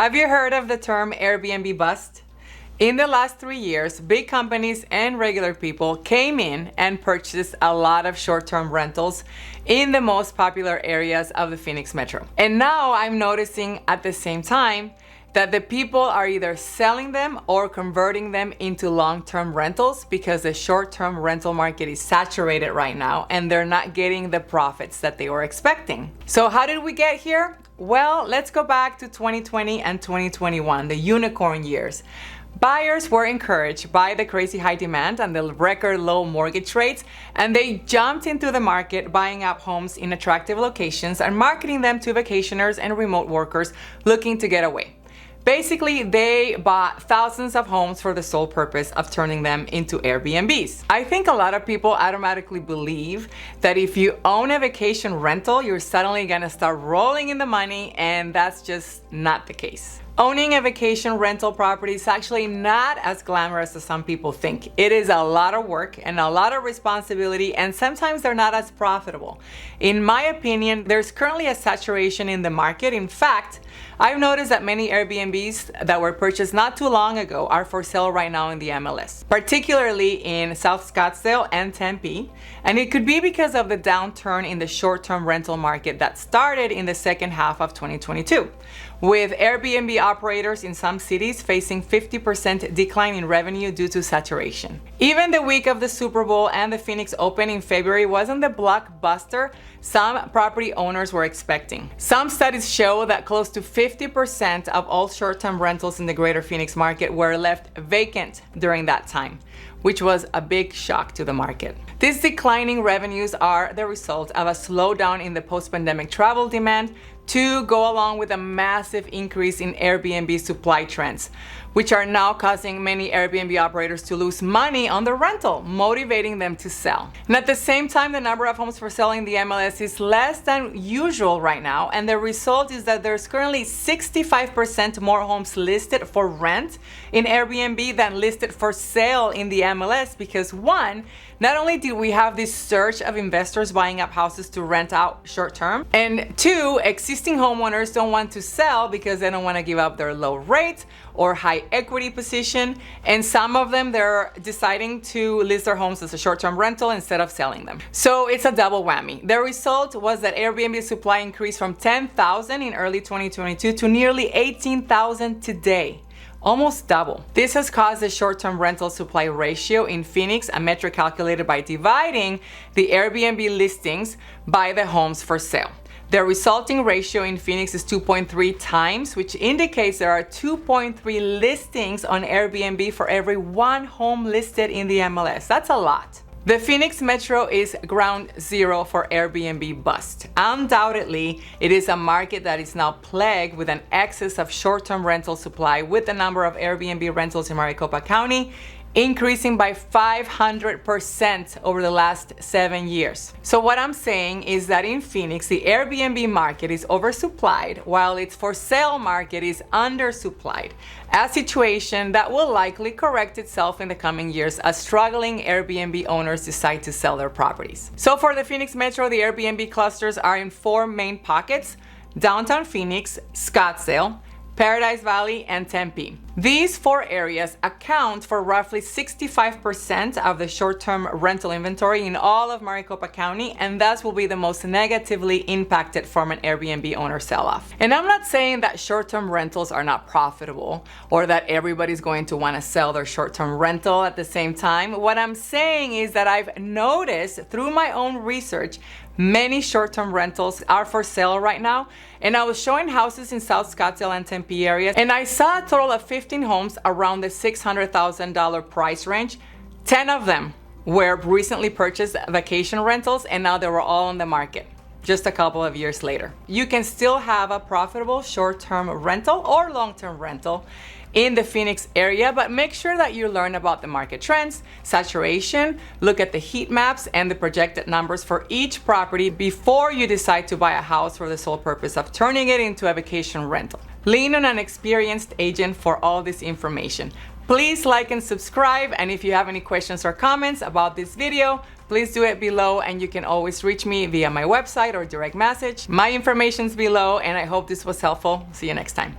Have you heard of the term Airbnb bust? In the last 3 years, big companies and regular people came in and purchased a lot of short-term rentals in the most popular areas of the Phoenix metro. And now I'm noticing at the same time that the people are either selling them or converting them into long-term rentals because the short-term rental market is saturated right now and they're not getting the profits that they were expecting. So how did we get here? Well, let's go back to 2020 and 2021, the unicorn years. Buyers were encouraged by the crazy high demand and the record low mortgage rates, and they jumped into the market buying up homes in attractive locations and marketing them to vacationers and remote workers looking to get away. Basically, they bought thousands of homes for the sole purpose of turning them into Airbnbs. I think a lot of people automatically believe that if you own a vacation rental, you're suddenly gonna start rolling in the money, and that's just not the case. Owning a vacation rental property is actually not as glamorous as some people think. It is a lot of work and a lot of responsibility, and sometimes they're not as profitable. In my opinion, there's currently a saturation in the market. In fact, I've noticed that many Airbnbs that were purchased not too long ago are for sale right now in the MLS, particularly in South Scottsdale and Tempe. And it could be because of the downturn in the short-term rental market that started in the second half of 2022, with Airbnb operators in some cities facing 50% decline in revenue due to saturation. Even the week of the Super Bowl and the Phoenix Open in February wasn't the blockbuster some property owners were expecting. Some studies show that close to 50% of all short-term rentals in the greater Phoenix market were left vacant during that time, which was a big shock to the market. These declining revenues are the result of a slowdown in the post-pandemic travel demand to go along with a massive increase in Airbnb supply trends, which are now causing many Airbnb operators to lose money on the rental, motivating them to sell. And at the same time, the number of homes for sale in the MLS is less than usual right now, and the result is that there's currently 65% more homes listed for rent in Airbnb than listed for sale in the MLS because one, not only did we have this surge of investors buying up houses to rent out short term, and two, existing homeowners don't want to sell because they don't want to give up their low rate or high equity position, and some of them they're deciding to list their homes as a short-term rental instead of selling them. So it's a double whammy. The result was that Airbnb supply increased from 10,000 in early 2022 to nearly 18,000 today. Almost double. This has caused the short-term rental supply ratio in Phoenix, a metric calculated by dividing the Airbnb listings by the homes for sale. The resulting ratio in Phoenix is 2.3 times, which indicates there are 2.3 listings on Airbnb for every one home listed in the MLS. That's a lot. The Phoenix Metro is ground zero for Airbnb bust. Undoubtedly, it is a market that is now plagued with an excess of short-term rental supply, with the number of Airbnb rentals in Maricopa County increasing by 500% over the last 7 years. So what I'm saying is that in Phoenix, the Airbnb market is oversupplied while its for sale market is undersupplied, a situation that will likely correct itself in the coming years as struggling Airbnb owners decide to sell their properties. So for the Phoenix Metro, the Airbnb clusters are in 4 main pockets: downtown Phoenix, Scottsdale, Paradise Valley, and Tempe. These 4 areas account for roughly 65% of the short-term rental inventory in all of Maricopa County, and thus will be the most negatively impacted from an Airbnb owner sell-off. And I'm not saying that short-term rentals are not profitable or that everybody's going to want to sell their short-term rental at the same time. What I'm saying is that I've noticed through my own research, many short-term rentals are for sale right now, and I was showing houses in South Scottsdale and Tempe areas, and I saw a total of 15 homes around the $600,000 price range. 10 of them were recently purchased vacation rentals, and now they were all on the market just a couple of years later. You can still have a profitable short-term rental or long-term rental in the Phoenix area, but make sure that you learn about the market trends, saturation, look at the heat maps and the projected numbers for each property before you decide to buy a house for the sole purpose of turning it into a vacation rental. Lean on an experienced agent for all this information. Please like and subscribe, and if you have any questions or comments about this video, please do it below, and you can always reach me via my website or direct message. My information's below, and I hope this was helpful. See you next time.